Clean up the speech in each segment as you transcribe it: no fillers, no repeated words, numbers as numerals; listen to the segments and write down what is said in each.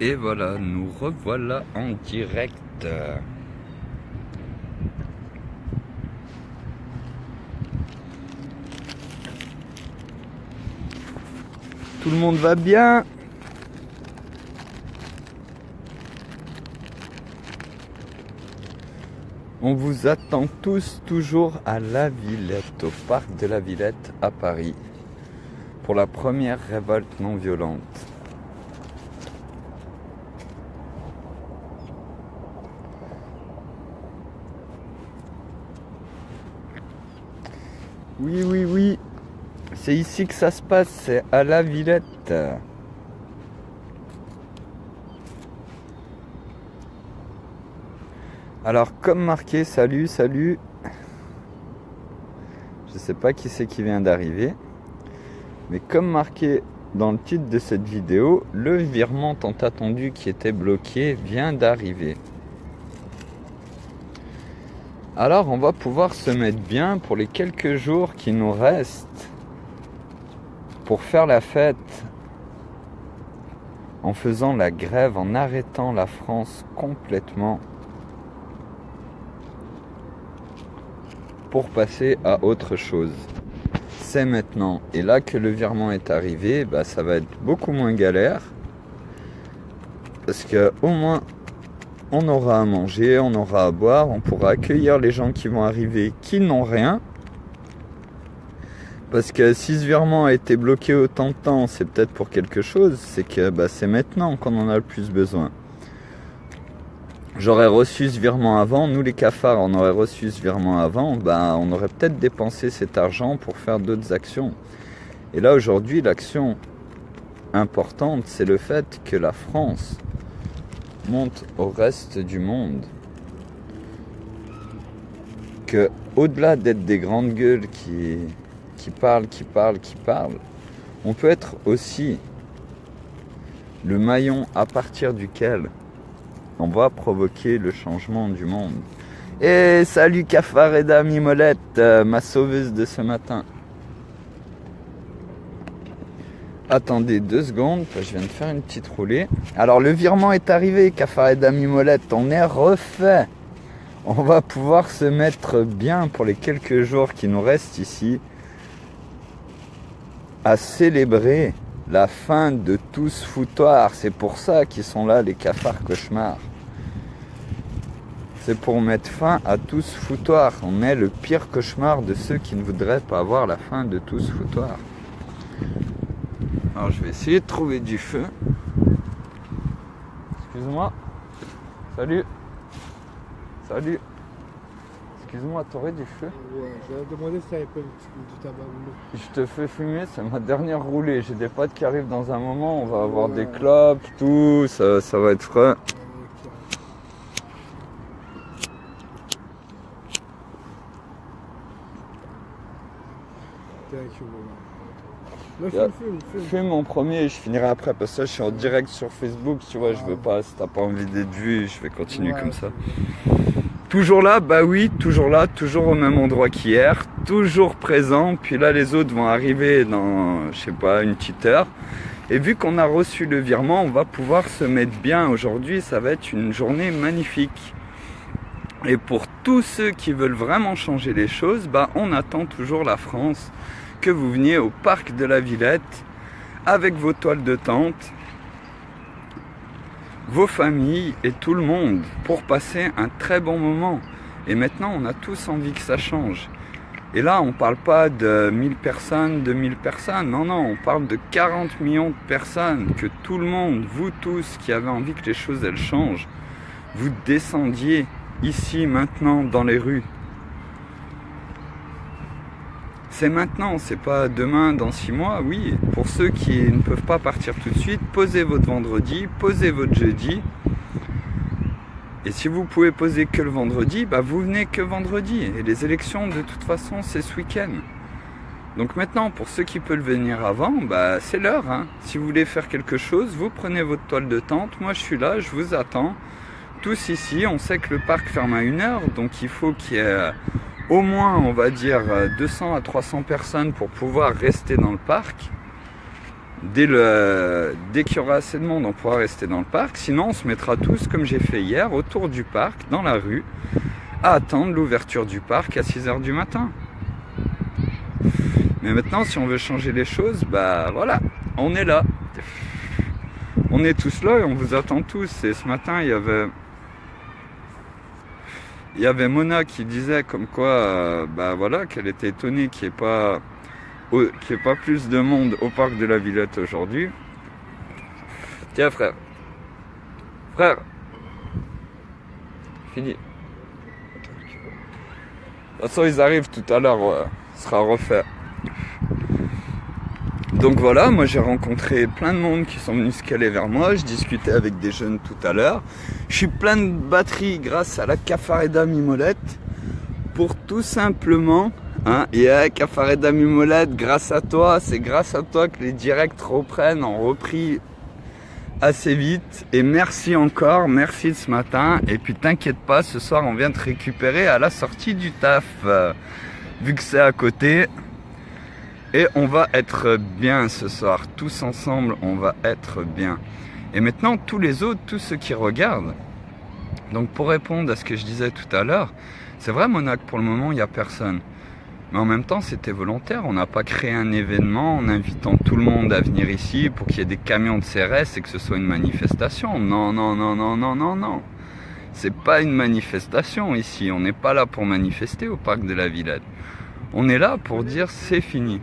Et voilà, nous revoilà en direct. Tout le monde va bien? On vous attend tous toujours à la Villette, au parc de la Villette à Paris, pour la première révolte non violente. Oui, oui, oui, c'est ici que ça se passe, c'est à la Villette. Alors, comme marqué, salut, salut. Je sais pas qui c'est qui vient d'arriver, mais comme marqué dans le titre de cette vidéo, le virement tant attendu qui était bloqué vient d'arriver. Alors, on va pouvoir se mettre bien pour les quelques jours qui nous restent pour faire la fête en faisant la grève, en arrêtant la France complètement pour passer à autre chose. C'est maintenant. Et là que le virement est arrivé, bah, ça va être beaucoup moins galère. Parce que au moins, on aura à manger, on aura à boire, on pourra accueillir les gens qui vont arriver qui n'ont rien. Parce que si ce virement a été bloqué autant de temps, c'est peut-être pour quelque chose. C'est que bah, c'est maintenant qu'on en a le plus besoin. J'aurais reçu ce virement avant, nous les cafards, on aurait reçu ce virement avant, bah, on aurait peut-être dépensé cet argent pour faire d'autres actions. Et là aujourd'hui, l'action importante, c'est le fait que la France montre au reste du monde que, au-delà d'être des grandes gueules qui parlent, on peut être aussi le maillon à partir duquel on va provoquer le changement du monde. Et salut Cafard et Dame Mimolette, ma sauveuse de ce matin. Attendez 2 secondes, je viens de faire une petite roulée. Alors le virement est arrivé, Cafard et Dame Mimolette, on est refait. On va pouvoir se mettre bien pour les quelques jours qui nous restent ici à célébrer la fin de tout ce foutoir. C'est pour ça qu'ils sont là, les cafards cauchemars. C'est pour mettre fin à tout ce foutoir. On est le pire cauchemar de ceux qui ne voudraient pas avoir la fin de tout ce foutoir. Alors je vais essayer de trouver du feu. Excuse-moi. Salut. Salut. Excuse-moi, t'aurais du feu? Ouais, j'avais demandé si t'avais pas du tabac ou non. Je te fais fumer, c'est ma dernière roulée. J'ai des potes qui arrivent dans un moment, on va avoir des clopes, tout, ça va être frais. Fume en premier et je finirai après parce que je suis en direct sur Facebook, tu vois, je veux pas, si t'as pas envie d'être vu, je vais continuer comme ça. Toujours là, bah oui, toujours là, toujours au même endroit qu'hier, toujours présent, puis là les autres vont arriver dans, je sais pas, une petite heure. Et vu qu'on a reçu le virement, on va pouvoir se mettre bien aujourd'hui, ça va être une journée magnifique. Et pour tous ceux qui veulent vraiment changer les choses, bah on attend toujours la France, que vous veniez au parc de la Villette avec vos toiles de tente, vos familles et tout le monde pour passer un très bon moment. Et maintenant, on a tous envie que ça change. Et là, on parle pas de 1000 personnes, 2000 personnes. Non, non, on parle de 40 millions de personnes. Que tout le monde, vous tous qui avez envie que les choses elles changent, vous descendiez ici, maintenant, dans les rues. C'est maintenant, c'est pas demain, dans 6 mois, oui. Pour ceux qui ne peuvent pas partir tout de suite, posez votre vendredi, posez votre jeudi. Et si vous pouvez poser que le vendredi, bah vous venez que vendredi. Et les élections, de toute façon, c'est ce week-end. Donc maintenant, pour ceux qui peuvent venir avant, bah c'est l'heure. Hein. Si vous voulez faire quelque chose, vous prenez votre toile de tente. Moi, je suis là, je vous attends. Tous ici, on sait que le parc ferme à 1h, donc il faut qu'il y ait au moins, on va dire, 200 à 300 personnes pour pouvoir rester dans le parc. Dès qu'il y aura assez de monde, on pourra rester dans le parc. Sinon, on se mettra tous, comme j'ai fait hier, autour du parc, dans la rue, à attendre l'ouverture du parc à 6 h du matin. Mais maintenant, si on veut changer les choses, bah voilà, on est là. On est tous là et on vous attend tous. Et ce matin, il y avait Mona qui disait comme quoi, bah voilà, qu'elle était étonnée qu'il n'y ait pas plus de monde au parc de la Villette aujourd'hui. Tiens frère, fini. De toute façon ils arrivent tout à l'heure, ouais. Ce sera refait. Donc voilà, moi j'ai rencontré plein de monde qui sont venus se caler vers moi, je discutais avec des jeunes tout à l'heure. Je suis plein de batterie grâce à la Cafareda Mimolette pour tout simplement... Cafareda Mimolette, grâce à toi, c'est grâce à toi que les directs reprennent, ont repris assez vite. Et merci encore, merci de ce matin. Et puis t'inquiète pas, ce soir on vient te récupérer à la sortie du taf, vu que c'est à côté. Et on va être bien ce soir, tous ensemble, on va être bien. Et maintenant, tous les autres, tous ceux qui regardent. Donc pour répondre à ce que je disais tout à l'heure, c'est vrai Mona que pour le moment il n'y a personne. Mais en même temps, c'était volontaire. On n'a pas créé un événement en invitant tout le monde à venir ici pour qu'il y ait des camions de CRS et que ce soit une manifestation. Non, non, non, non, non, non, non. C'est pas une manifestation ici. On n'est pas là pour manifester au parc de la Villette. On est là pour dire c'est fini.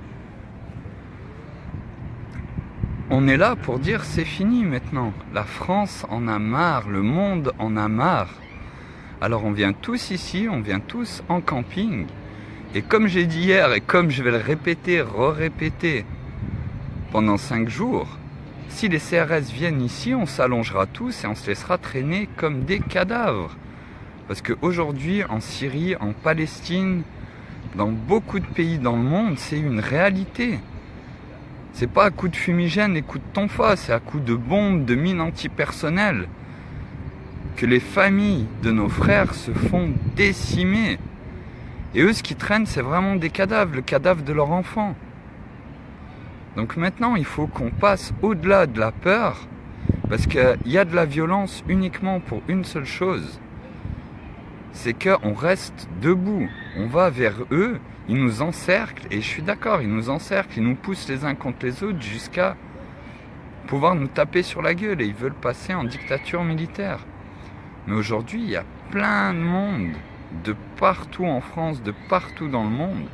On est là pour dire c'est fini maintenant. La France en a marre. Le monde en a marre. Alors on vient tous ici, on vient tous en camping. Et comme j'ai dit hier, et comme je vais le répéter, re-répéter, pendant 5 jours, si les CRS viennent ici, on s'allongera tous et on se laissera traîner comme des cadavres. Parce qu'aujourd'hui, en Syrie, en Palestine, dans beaucoup de pays dans le monde, c'est une réalité. C'est pas à coup de fumigène et coup de tonfa, c'est à coup de bombes, de mines antipersonnelles que les familles de nos frères se font décimer. Et eux, ce qui traîne, c'est vraiment des cadavres, le cadavre de leur enfant. Donc maintenant, il faut qu'on passe au-delà de la peur, parce qu'il y a de la violence uniquement pour une seule chose. C'est qu'on reste debout, on va vers eux, ils nous encerclent, et je suis d'accord, ils nous encerclent, ils nous poussent les uns contre les autres jusqu'à pouvoir nous taper sur la gueule, et ils veulent passer en dictature militaire. Mais aujourd'hui, il y a plein de monde, de partout en France, de partout dans le monde,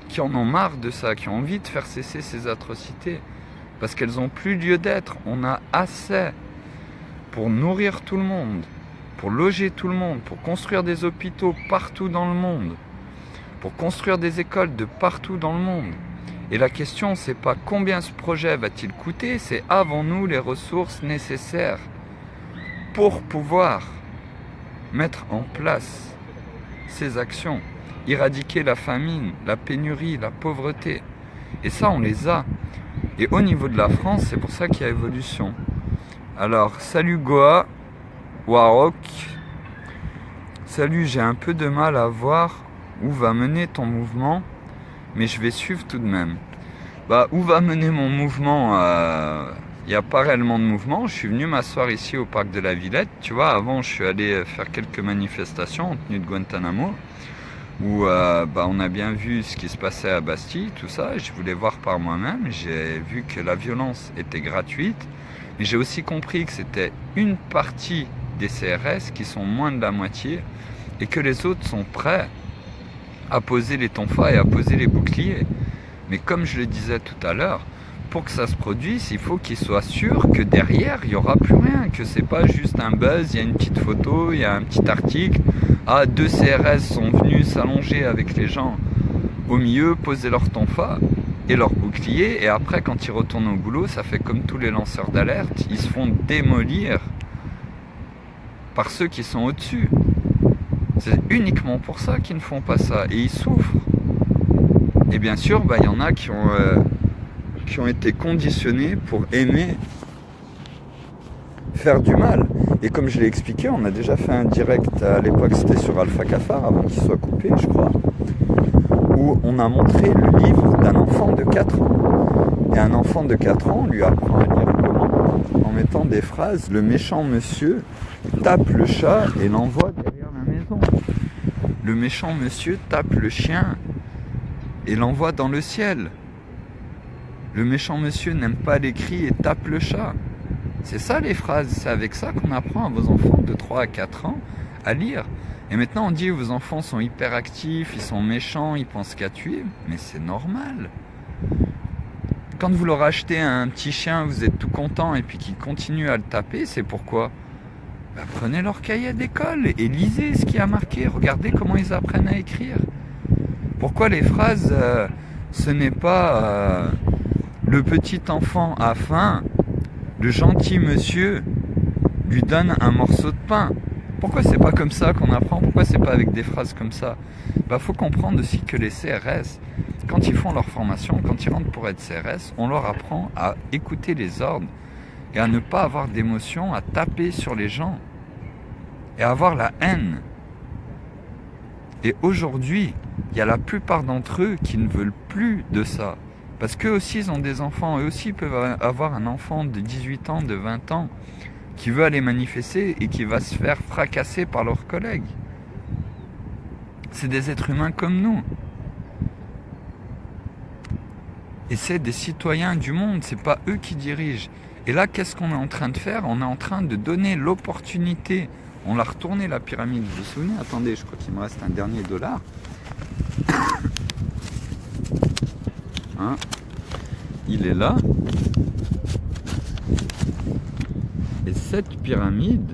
qui en ont marre de ça, qui ont envie de faire cesser ces atrocités, parce qu'elles n'ont plus lieu d'être. On a assez pour nourrir tout le monde, pour loger tout le monde, pour construire des hôpitaux partout dans le monde, pour construire des écoles de partout dans le monde. Et la question, c'est pas combien ce projet va-t-il coûter, c'est avons-nous les ressources nécessaires pour pouvoir mettre en place ces actions, éradiquer la famine, la pénurie, la pauvreté. Et ça, on les a. Et au niveau de la France, c'est pour ça qu'il y a évolution. Alors, salut Goa, Warok. Salut, j'ai un peu de mal à voir où va mener ton mouvement, mais je vais suivre tout de même. Bah, où va mener mon mouvement il n'y a pas réellement de mouvement. Je suis venu m'asseoir ici au parc de la Villette. Tu vois, avant, je suis allé faire quelques manifestations en tenue de Guantanamo, où on a bien vu ce qui se passait à Bastille, tout ça. Je voulais voir par moi-même. J'ai vu que la violence était gratuite. Mais j'ai aussi compris que c'était une partie des CRS qui sont moins de la moitié et que les autres sont prêts à poser les tonfas et à poser les boucliers. Mais comme je le disais tout à l'heure, pour que ça se produise, il faut qu'ils soient sûrs que derrière, il n'y aura plus rien, que c'est pas juste un buzz, il y a une petite photo, il y a un petit article. Ah, 2 CRS sont venus s'allonger avec les gens au milieu, poser leur tonfa et leur bouclier, et après, quand ils retournent au boulot, ça fait comme tous les lanceurs d'alerte, ils se font démolir par ceux qui sont au-dessus. C'est uniquement pour ça qu'ils ne font pas ça, et ils souffrent. Et bien sûr, il y en a qui ont été conditionnés pour aimer faire du mal. Et comme je l'ai expliqué, on a déjà fait un direct à l'époque, c'était sur Alpha Cafard, avant qu'il soit coupé, je crois, où on a montré le livre d'un enfant de 4 ans Et un enfant de 4 ans, on lui apprend à lire comment? En mettant des phrases, le méchant monsieur tape le chat et l'envoie derrière la maison. Le méchant monsieur tape le chien et l'envoie dans le ciel. Le méchant monsieur n'aime pas les cris et tape le chat. C'est ça les phrases, c'est avec ça qu'on apprend à vos enfants de 3 à 4 ans à lire. Et maintenant on dit que vos enfants sont hyperactifs, ils sont méchants, ils pensent qu'à tuer, mais c'est normal. Quand vous leur achetez un petit chien, vous êtes tout content et puis qu'ils continuent à le taper, c'est pourquoi? Bah, prenez leur cahier d'école et lisez ce qui a marqué, regardez comment ils apprennent à écrire. Pourquoi les phrases, ce n'est pas le petit enfant a faim, le gentil monsieur lui donne un morceau de pain. Pourquoi c'est pas comme ça qu'on apprend? Pourquoi c'est pas avec des phrases comme ça? Bah, faut comprendre aussi que les CRS, quand ils font leur formation, quand ils rentrent pour être CRS, on leur apprend à écouter les ordres et à ne pas avoir d'émotion, à taper sur les gens et à avoir la haine. Et aujourd'hui, il y a la plupart d'entre eux qui ne veulent plus de ça. Parce qu'eux aussi, ils ont des enfants. Eux aussi peuvent avoir un enfant de 18 ans, de 20 ans, qui veut aller manifester et qui va se faire fracasser par leurs collègues. C'est des êtres humains comme nous. Et c'est des citoyens du monde, c'est pas eux qui dirigent. Et là, qu'est-ce qu'on est en train de faire? On est en train de donner l'opportunité. On l'a retourné la pyramide, vous vous souvenez? Attendez, je crois qu'il me reste un dernier dollar. Hein? Il est là. Et cette pyramide,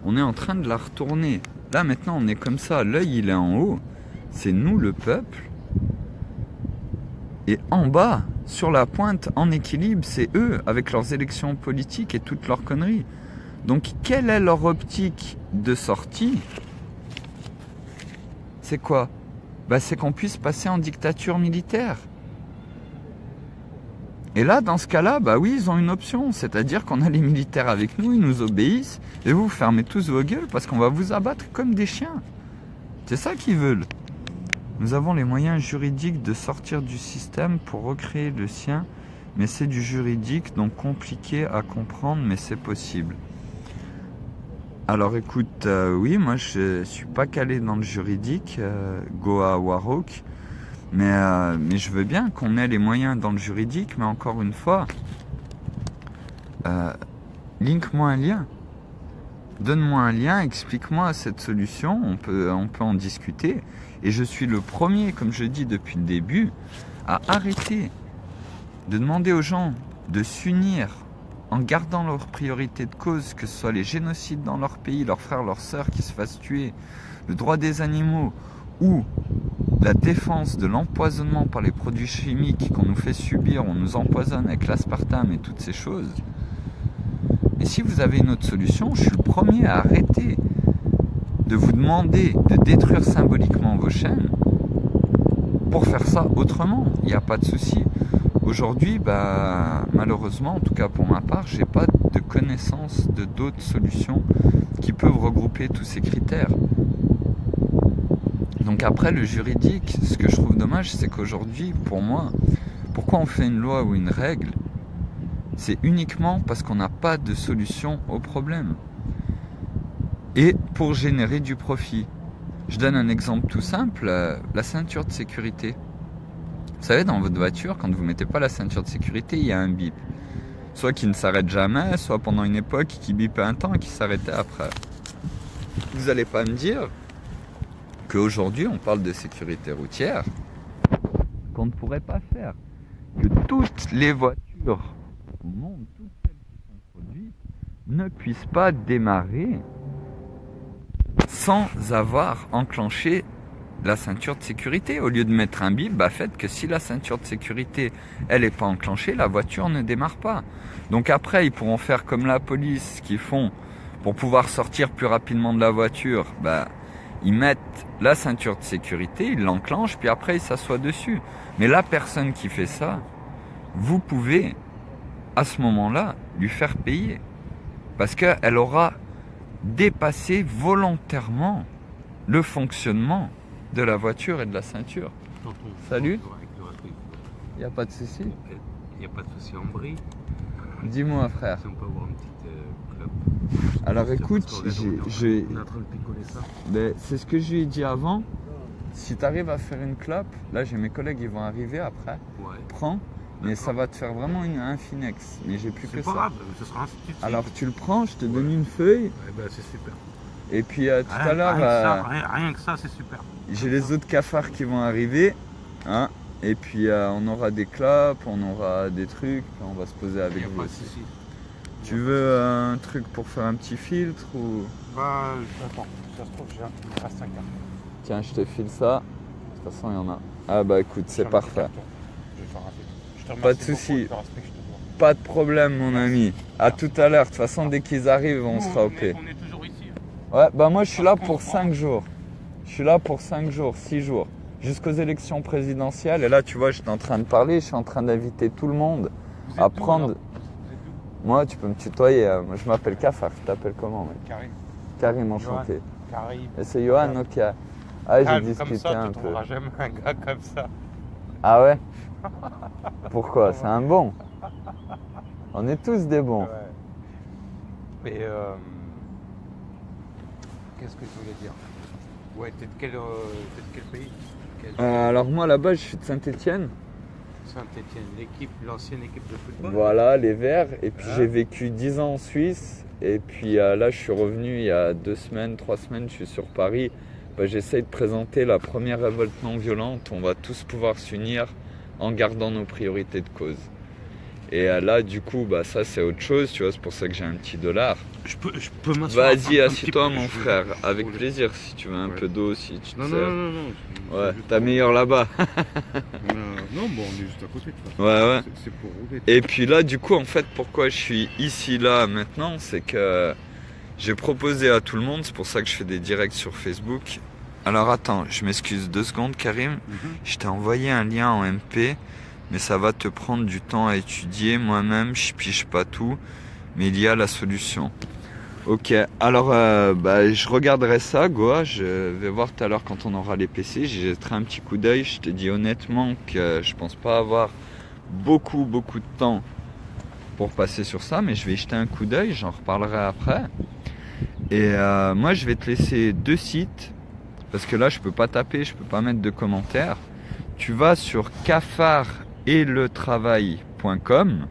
on est en train de la retourner. Là maintenant on est comme ça, l'œil il est en haut, c'est nous le peuple. Et en bas, sur la pointe, en équilibre, c'est eux, avec leurs élections politiques et toutes leurs conneries. Donc quelle est leur optique de sortie? C'est quoi? Bah, c'est qu'on puisse passer en dictature militaire. Et là, dans ce cas-là, bah oui, ils ont une option, c'est-à-dire qu'on a les militaires avec nous, ils nous obéissent, et vous fermez tous vos gueules parce qu'on va vous abattre comme des chiens. C'est ça qu'ils veulent. Nous avons les moyens juridiques de sortir du système pour recréer le sien, mais c'est du juridique, donc compliqué à comprendre, mais c'est possible. Alors écoute, oui, moi je suis pas calé dans le juridique, Goa Warok, mais je veux bien qu'on ait les moyens dans le juridique, mais encore une fois, link-moi un lien. Donne-moi un lien, explique-moi cette solution, on peut en discuter. Et je suis le premier, comme je dis depuis le début, à arrêter de demander aux gens de s'unir en gardant leurs priorités de cause, que ce soit les génocides dans leur pays, leurs frères, leurs sœurs qui se fassent tuer, le droit des animaux ou la défense de l'empoisonnement par les produits chimiques qu'on nous fait subir, on nous empoisonne avec l'aspartame et toutes ces choses. Et si vous avez une autre solution, je suis le premier à arrêter de vous demander de détruire symboliquement vos chaînes pour faire ça autrement. Il n'y a pas de souci. Aujourd'hui, malheureusement, en tout cas pour ma part, j'ai pas de connaissance de d'autres solutions qui peuvent regrouper tous ces critères. Donc après, le juridique, ce que je trouve dommage, c'est qu'aujourd'hui, pour moi, pourquoi on fait une loi ou une règle? C'est uniquement parce qu'on n'a pas de solution au problème. Et pour générer du profit. Je donne un exemple tout simple, la ceinture de sécurité. Vous savez, dans votre voiture, quand vous ne mettez pas la ceinture de sécurité, il y a un bip. Soit qui ne s'arrête jamais, soit pendant une époque qui bipait un temps et qui s'arrêtait après. Vous n'allez pas me dire qu'aujourd'hui, on parle de sécurité routière, qu'on ne pourrait pas faire. Que toutes les voitures au monde, toutes celles qui sont produites, ne puissent pas démarrer sans avoir enclenché la ceinture de sécurité. Au lieu de mettre un bip, faites que si la ceinture de sécurité elle n'est pas enclenchée, la voiture ne démarre pas. Donc après, ils pourront faire comme la police, ce qu'ils font pour pouvoir sortir plus rapidement de la voiture. Ils mettent la ceinture de sécurité, ils l'enclenchent, puis après ils s'assoient dessus. Mais la personne qui fait ça, vous pouvez à ce moment-là lui faire payer. Parce qu'elle aura dépassé volontairement le fonctionnement de la voiture et de la ceinture. Salut. Il n'y a pas de souci. n'y a pas de souci en brie. Dis-moi, frère. Si on peut avoir une petite club. Alors Parce écoute, qu'on est on est en train de picoler ça. ben, c'est ce que je lui ai dit avant. Si tu arrives à faire une clope, là j'ai mes collègues, ils vont arriver après. Ouais. Prends, mais D'accord. ça va te faire vraiment un Finex. Mais j'ai plus que C'est pas ça. grave, ce sera un substitut. Alors tu le prends, je te donne Ouais. une feuille. Eh ben, c'est super. Et puis tout à l'heure, Rien que ça, c'est super. j'ai les autres cafards qui vont arriver. Hein, et puis on aura des clopes, on aura des trucs, puis on va se poser Il avec n'y a vous pas de aussi. souci. Tu veux un truc pour faire un petit filtre ou... Bah, attends, ça se trouve, il me reste un carton. Tiens, je te file ça. De toute façon, il y en a. Ah bah écoute, c'est Je vais faire un petit parfait. carton. Je vais faire un filtre. Je te Pas de remercie souci. beaucoup du respect que je te dois. Pas de problème, mon ami. À tout à l'heure. De toute façon, dès qu'ils arrivent, on Nous, sera OP. On est toujours ici. Ouais, bah moi, je suis là pour 5 jours. Je suis là pour 5 jours, 6 jours. Jusqu'aux élections présidentielles. Et là, tu vois, j'étais en train de parler. Je suis en train d'inviter tout le monde Vous êtes à d'où, prendre... alors Vous êtes d'où? Moi, tu peux me tutoyer. Moi, je m'appelle Cafard. Tu t'appelles comment, mec? Karim. Karim, enchanté. Karim. Et c'est Johan, ok. Ah, j'ai Calme, comme discuté ça, un tu peu. trouveras jamais un gars comme ça. Ah ouais? Pourquoi? C'est un bon. On est tous des bons. Ouais. Mais qu'est-ce que je voulais dire? Ouais, t'es de quel pays? Alors moi, là-bas, je suis de Saint-Étienne. Saint-Étienne, l'ancienne équipe de football. Voilà, les Verts. Et puis Ah. j'ai vécu 10 ans en Suisse. Et puis là, je suis revenu il y a 2 semaines, 3 semaines, je suis sur Paris. Bah, j'essaye de présenter la première révolte non violente. On va tous pouvoir s'unir en gardant nos priorités de cause. Et là, du coup, bah, ça c'est autre chose, tu vois, c'est pour ça que j'ai un petit $. Je peux m'asseoir. Vas-y, un assieds-toi, petit peu, mon je- frère, avec je- plaisir, si tu veux un Ouais. peu d'eau, si tu te Non, sers. non. Ouais, juste t'as pour- meilleur là-bas. Non, bon, on est juste à côté, de toute façon. Ouais. C'est pour rouler. Et puis là, du coup, en fait, pourquoi je suis ici, là, maintenant, c'est que j'ai proposé à tout le monde, c'est pour ça que je fais des directs sur Facebook. Alors attends, je m'excuse 2 secondes, Karim. Je t'ai envoyé un lien en MP, mais ça va te prendre du temps à étudier. Moi-même, je pige pas tout, mais il y a la solution. Ok, alors bah, je regarderai ça, Goa. Je vais voir tout à l'heure quand on aura les PC. J'y jetterai un petit coup d'œil. Je te dis honnêtement que je pense pas avoir beaucoup de temps pour passer sur ça, mais je vais y jeter un coup d'œil. J'en reparlerai après. Et moi, je vais te laisser 2 sites. Parce que là, je peux pas taper, je peux pas mettre de commentaires. Tu vas sur cafardelettravail.com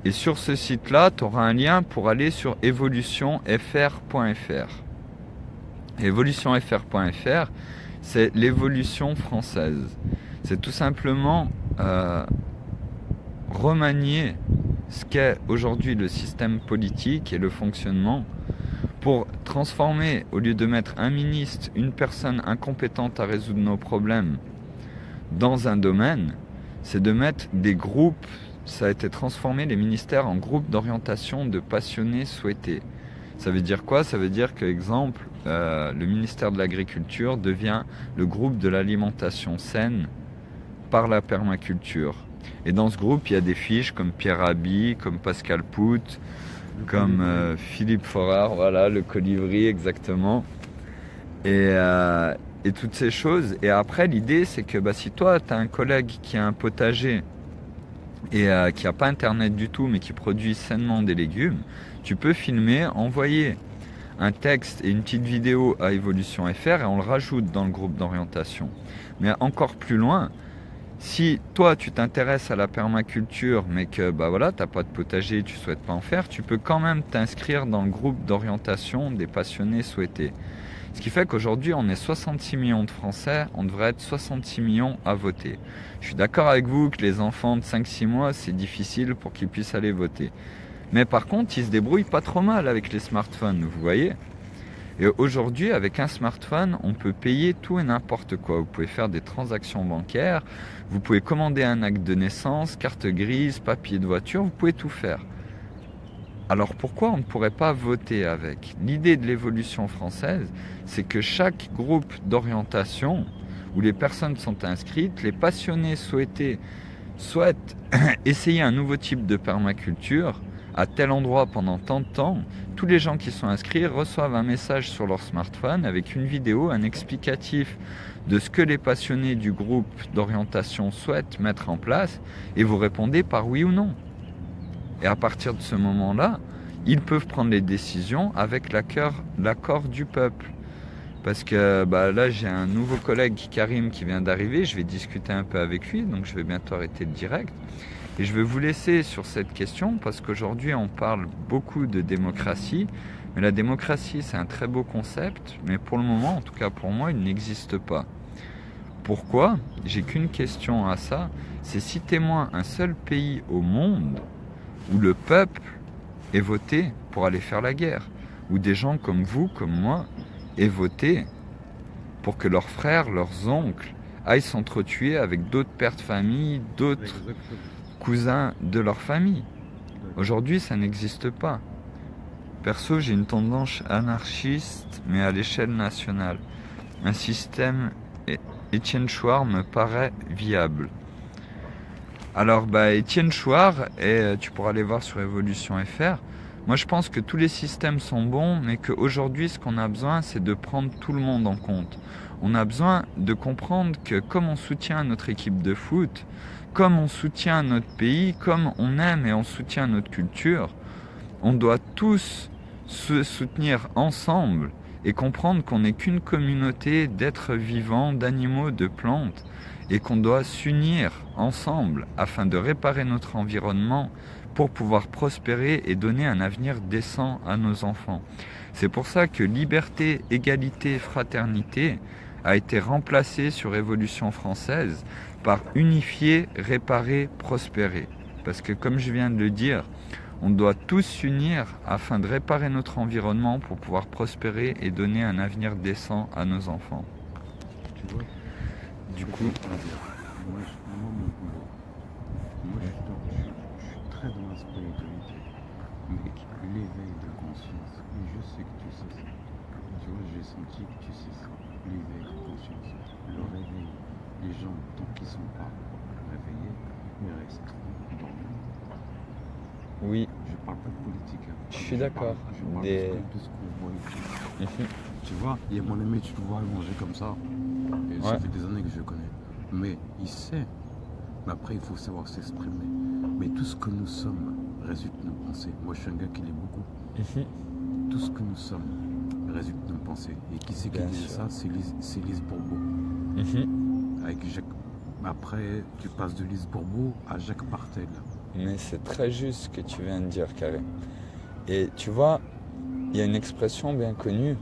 et sur ce site-là, tu auras un lien pour aller sur evolutionfr.fr. Evolutionfr.fr, c'est l'évolution française. C'est tout simplement remanier ce qu'est aujourd'hui le système politique et le fonctionnement pour transformer, au lieu de mettre un ministre, une personne incompétente à résoudre nos problèmes dans un domaine, c'est de mettre des groupes. Ça a été transformé, les ministères, en groupes d'orientation de passionnés souhaités. Ça veut dire quoi? Ça veut dire que, exemple, le ministère de l'Agriculture devient le groupe de l'alimentation saine par la permaculture. Et dans ce groupe, il y a des fiches comme Pierre Rabhi, comme Pascal Pout, comme Philippe Forer, voilà, le colibri exactement, et toutes ces choses. Et après, l'idée, c'est que bah, si toi, tu as un collègue qui a un potager et qui n'a pas internet du tout, mais qui produit sainement des légumes, tu peux filmer, envoyer un texte et une petite vidéo à Evolution FR et on le rajoute dans le groupe d'orientation. Mais encore plus loin, si toi tu t'intéresses à la permaculture mais que bah voilà, t'as pas de potager, tu souhaites pas en faire, tu peux quand même t'inscrire dans le groupe d'orientation des passionnés souhaités. Ce qui fait qu'aujourd'hui on est 66 millions de Français, on devrait être 66 millions à voter. Je suis d'accord avec vous que les enfants de 5-6 mois c'est difficile pour qu'ils puissent aller voter. Mais par contre ils se débrouillent pas trop mal avec les smartphones, vous voyez. Et aujourd'hui, avec un smartphone, on peut payer tout et n'importe quoi. Vous pouvez faire des transactions bancaires, vous pouvez commander un acte de naissance, carte grise, papier de voiture, vous pouvez tout faire. Alors pourquoi on ne pourrait pas voter avec? L'idée de l'évolution française, c'est que chaque groupe d'orientation, où les personnes sont inscrites, les passionnés souhaitent essayer un nouveau type de permaculture, à tel endroit pendant tant de temps, tous les gens qui sont inscrits reçoivent un message sur leur smartphone avec une vidéo, un explicatif de ce que les passionnés du groupe d'orientation souhaitent mettre en place et vous répondez par oui ou non. Et à partir de ce moment-là, ils peuvent prendre les décisions avec l'accord du peuple. Parce que là, j'ai un nouveau collègue, Karim, qui vient d'arriver. Je vais discuter un peu avec lui, donc je vais bientôt arrêter le direct. Et je vais vous laisser sur cette question, parce qu'aujourd'hui, on parle beaucoup de démocratie. Mais la démocratie, c'est un très beau concept, mais pour le moment, en tout cas pour moi, il n'existe pas. Pourquoi? J'ai qu'une question à ça. C'est citez-moi un seul pays au monde où le peuple est voté pour aller faire la guerre. Où des gens comme vous, comme moi, aient voté pour que leurs frères, leurs oncles aillent s'entretuer avec d'autres pères de famille, d'autres cousins de leur famille. Aujourd'hui, ça n'existe pas. Perso, j'ai une tendance anarchiste, mais à l'échelle nationale. Un système Étienne Chouard me paraît viable. Alors, Étienne Chouard, et tu pourras aller voir sur Évolution.fr, moi je pense que tous les systèmes sont bons, mais qu'aujourd'hui, ce qu'on a besoin, c'est de prendre tout le monde en compte. On a besoin de comprendre que comme on soutient notre équipe de foot, comme on soutient notre pays, comme on aime et on soutient notre culture, on doit tous se soutenir ensemble et comprendre qu'on n'est qu'une communauté d'êtres vivants, d'animaux, de plantes, et qu'on doit s'unir ensemble afin de réparer notre environnement pour pouvoir prospérer et donner un avenir décent à nos enfants. C'est pour ça que liberté, égalité, fraternité a été remplacée sur Révolution française par unifier, réparer, prospérer. Parce que comme je viens de le dire, on doit tous s'unir afin de réparer notre environnement pour pouvoir prospérer et donner un avenir décent à nos enfants. Tu vois, Du coup, moi, mon boulot, moi, je suis très dans la spiritualité, mais l'éveil de conscience, et je sais que tu sais ça. Tu vois, j'ai senti que tu sais ça. L'éveil de conscience, le réveil. Les gens, tant qu'ils ne sont pas réveillés, ils restent dormants. oui, Je parle pas de politique. Hein. je suis d'accord. Je parle de ce qu'on voit ici. Tu vois, il y a mon ami, tu le vois manger comme ça. Et ça Ouais. fait des années que je le connais. Mais il sait. Mais après, il faut savoir s'exprimer. Mais tout ce que nous sommes résulte de nos pensées. Moi, je suis un gars qui lit beaucoup. Tout ce que nous sommes résulte de nos pensées. Et qui c'est qui Bien disait sûr. ça? C'est Lise Bourbeau. Avec Jacques. Après, tu passes de Lise Bourbeau à Jacques Partel. Mais c'est très juste ce que tu viens de dire, Karim. Et tu vois, il y a une expression bien connue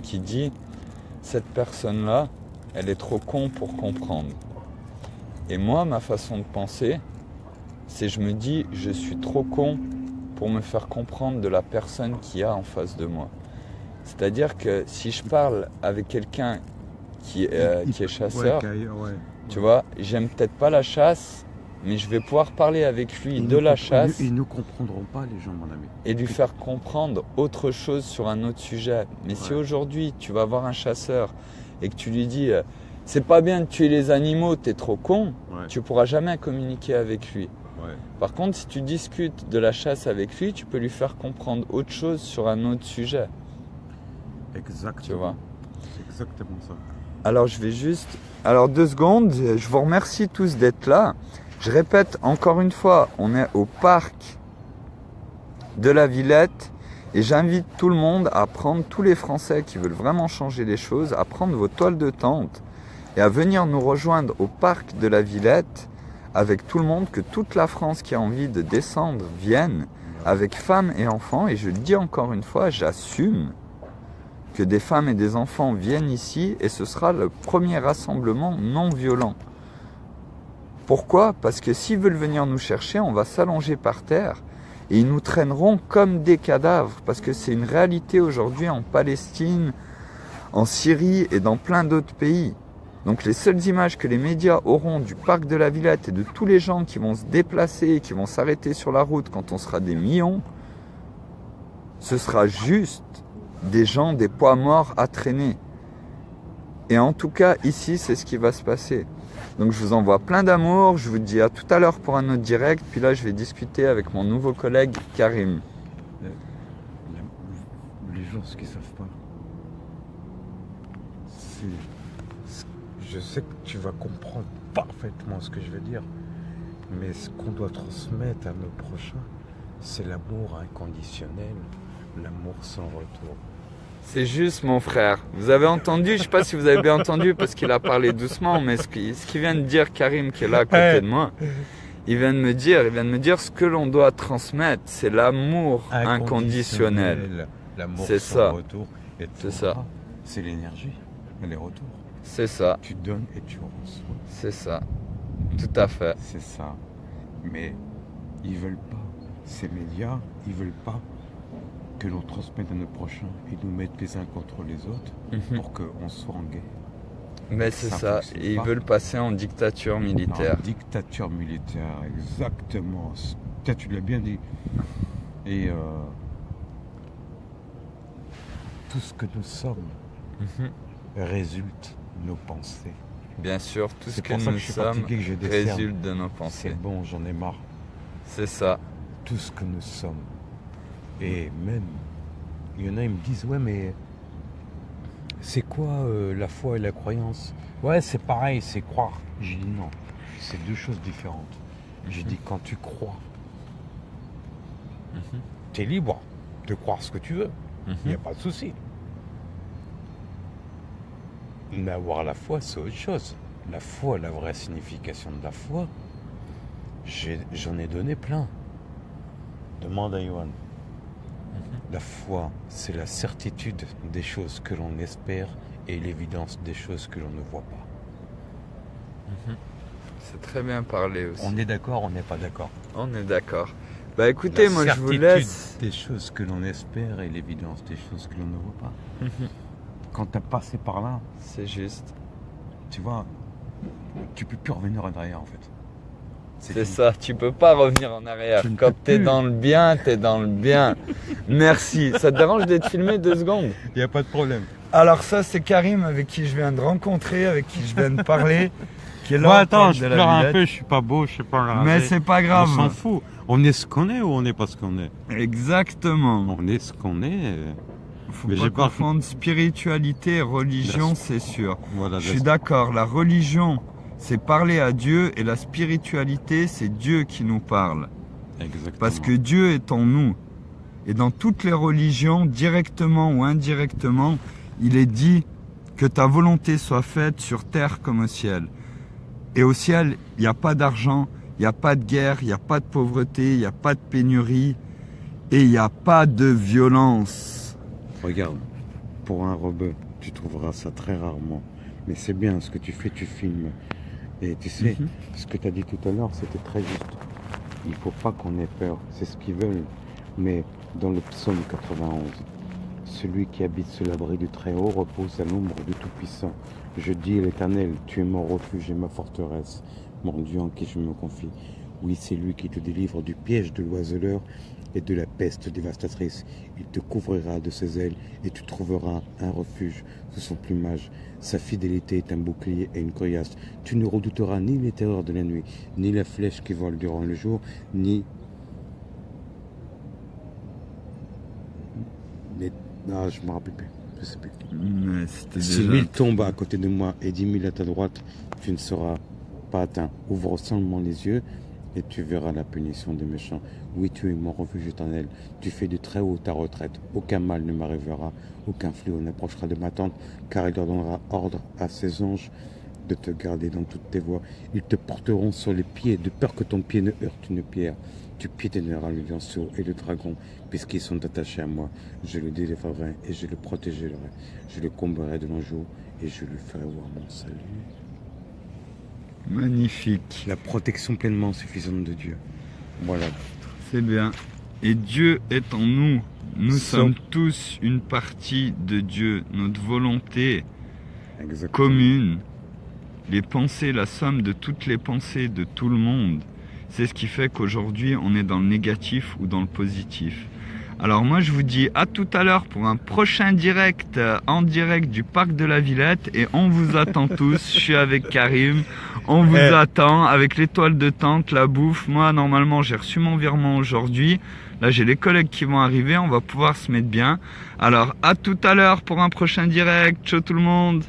qui dit « cette personne-là, elle est trop con pour comprendre ». Et moi, ma façon de penser, c'est je me dis « je suis trop con pour me faire comprendre de la personne qu'il y a en face de moi ». C'est-à-dire que si je parle avec quelqu'un qui est chasseur, tu vois, j'aime peut-être pas la chasse, mais je vais pouvoir parler avec lui de la chasse Ils ne comprendront pas, les gens, mon ami. et lui faire comprendre autre chose sur un autre sujet. Mais si Ouais. aujourd'hui tu vas voir un chasseur et que tu lui dis c'est pas bien de tuer les animaux, t'es trop con, Ouais. tu pourras jamais communiquer avec lui. Ouais. Par contre, si tu discutes de la chasse avec lui, tu peux lui faire comprendre autre chose sur un autre sujet. Exactement. Tu vois. C'est exactement ça. Alors je vais juste... Alors 2 secondes, je vous remercie tous d'être là. Je répète encore une fois, on est au parc de la Villette et j'invite tout le monde à prendre, tous les Français qui veulent vraiment changer les choses, à prendre vos toiles de tente et à venir nous rejoindre au parc de la Villette avec tout le monde, que toute la France qui a envie de descendre vienne avec femmes et enfants. Et je le dis encore une fois, j'assume que des femmes et des enfants viennent ici et ce sera le premier rassemblement non violent. Pourquoi? Parce que s'ils veulent venir nous chercher, on va s'allonger par terre et ils nous traîneront comme des cadavres, parce que c'est une réalité aujourd'hui en Palestine, en Syrie et dans plein d'autres pays. Donc les seules images que les médias auront du parc de la Villette et de tous les gens qui vont se déplacer, qui vont s'arrêter sur la route quand on sera des millions, ce sera juste des gens, des poids morts à traîner. Et en tout cas, ici, c'est ce qui va se passer. Donc je vous envoie plein d'amour, je vous dis à tout à l'heure pour un autre direct, puis là je vais discuter avec mon nouveau collègue Karim. Les gens, ce qu'ils savent pas, c'est je sais que tu vas comprendre parfaitement ce que je veux dire. Mais ce qu'on doit transmettre à nos prochains, c'est l'amour inconditionnel, l'amour sans retour. C'est juste, mon frère. Vous avez entendu, je sais pas si vous avez bien entendu parce qu'il a parlé doucement, mais ce qu'il vient de dire Karim qui est là à côté de moi, il vient de me dire ce que l'on doit transmettre, c'est l'amour inconditionnel. L'amour C'est sans ça. retour. Et C'est ça. C'est l'énergie, les retours. C'est ça, Tu donnes et tu reçois. c'est ça. Tout à fait. C'est ça. Mais ils veulent pas. Ces médias, ils veulent pas que l'on transmette à nos prochains et nous mettent les uns contre les autres pour qu'on soit en guerre. Mais c'est Ça ça, fonctionne ils pas. veulent passer en dictature militaire. En dictature militaire, exactement. Peut-être tu l'as bien dit. Et tout ce que nous sommes résulte de nos pensées. Bien sûr, tout ce C'est que pour ça que nous je suis sommes fatigué, que j'ai des cernes. résulte de nos C'est pensées. bon, j'en ai marre. C'est ça. Tout ce que nous sommes. Et même, il y en a, ils me disent, ouais, mais c'est quoi la foi et la croyance? Ouais, c'est pareil, c'est croire. J'ai dit non, c'est deux choses différentes. J'ai dit, quand tu crois, tu es libre de croire ce que tu veux. Il n'y a pas de souci. Mais avoir la foi, c'est autre chose. La foi, la vraie signification de la foi, j'en ai donné plein. Demande à Yohan. La foi, c'est la certitude des choses que l'on espère et l'évidence des choses que l'on ne voit pas. C'est très bien parlé aussi. On est d'accord, on n'est pas d'accord. On est d'accord. Bah écoutez, moi je vous laisse. Des choses que l'on espère et l'évidence des choses que l'on ne voit pas. Quand tu as passé par là, C'est juste. tu vois, tu peux plus revenir en arrière en fait. C'est fini. ça, tu peux pas revenir en arrière. Tu ne Quand peux t'es plus. dans le bien, t'es dans le bien. Merci. Ça te dérange d'être filmé 2 secondes? Il n'y a pas de problème. Alors ça, c'est Karim avec qui je viens de rencontrer, avec qui je viens de parler. Qui est là Moi, au attends, parc je de la pleure un Villette. peu, je suis pas beau, je sais pas. Mais c'est pas grave. On s'en fout. On est ce qu'on est ou on n'est pas ce qu'on est? Exactement. On est ce qu'on est. Faut Mais pas j'ai pas- confondre spiritualité et religion, c'est sûr. Voilà, Je suis d'accord, la religion, c'est parler à Dieu et la spiritualité, c'est Dieu qui nous parle. Exactement. Parce que Dieu est en nous. Et dans toutes les religions, directement ou indirectement, il est dit que ta volonté soit faite sur terre comme au ciel. Et au ciel, il n'y a pas d'argent, il n'y a pas de guerre, il n'y a pas de pauvreté, il n'y a pas de pénurie et il n'y a pas de violence. Regarde, pour un rebeu, tu trouveras ça très rarement. Mais c'est bien, ce que tu fais, tu filmes. Et tu sais, ce que tu as dit tout à l'heure, c'était très juste. Il ne faut pas qu'on ait peur, c'est ce qu'ils veulent. Mais dans le psaume 91, celui qui habite sous l'abri du Très-Haut repose à l'ombre du Tout-Puissant. Je dis à l'Éternel, tu es mon refuge et ma forteresse, mon Dieu en qui je me confie. Oui, c'est lui qui te délivre du piège de l'oiseleur et de la peste dévastatrice. Il te couvrira de ses ailes et tu trouveras un refuge sous son plumage. Sa fidélité est un bouclier et une cuirasse. Tu ne redouteras ni les terreurs de la nuit, ni la flèche qui vole durant le jour, ni... Ah, je me rappelle plus. Je sais plus. Mais c'était Si déjà... 1000 tombent à côté de moi et 10 000 à ta droite, tu ne seras pas atteint. Ouvre seulement les yeux et tu verras la punition des méchants. Oui, tu es mon refuge éternel. Tu fais de très haut ta retraite. Aucun mal ne m'arrivera, aucun fléau n'approchera de ma tente, car il leur donnera ordre à ses anges de te garder dans toutes tes voies. Ils te porteront sur les pieds, de peur que ton pied ne heurte une pierre. Tu piétineras le lionceau et le dragon, puisqu'ils sont attachés à moi. Je le délivrerai et je le protégerai. Je le comblerai de nos jours et je lui ferai voir mon salut. Magnifique. La protection pleinement suffisante de Dieu. Voilà. C'est bien. Et Dieu est en nous. Nous Sommes- sommes tous une partie de Dieu. Notre volonté Exactement. commune, les pensées, la somme de toutes les pensées de tout le monde, c'est ce qui fait qu'aujourd'hui on est dans le négatif ou dans le positif. Alors moi je vous dis à tout à l'heure pour un prochain direct en direct du parc de la Villette et on vous attend tous. Je suis avec Karim, on vous attend avec l'étoile de tente, la bouffe. Moi normalement j'ai reçu mon virement aujourd'hui. Là j'ai les collègues qui vont arriver, on va pouvoir se mettre bien. Alors à tout à l'heure pour un prochain direct. Ciao tout le monde.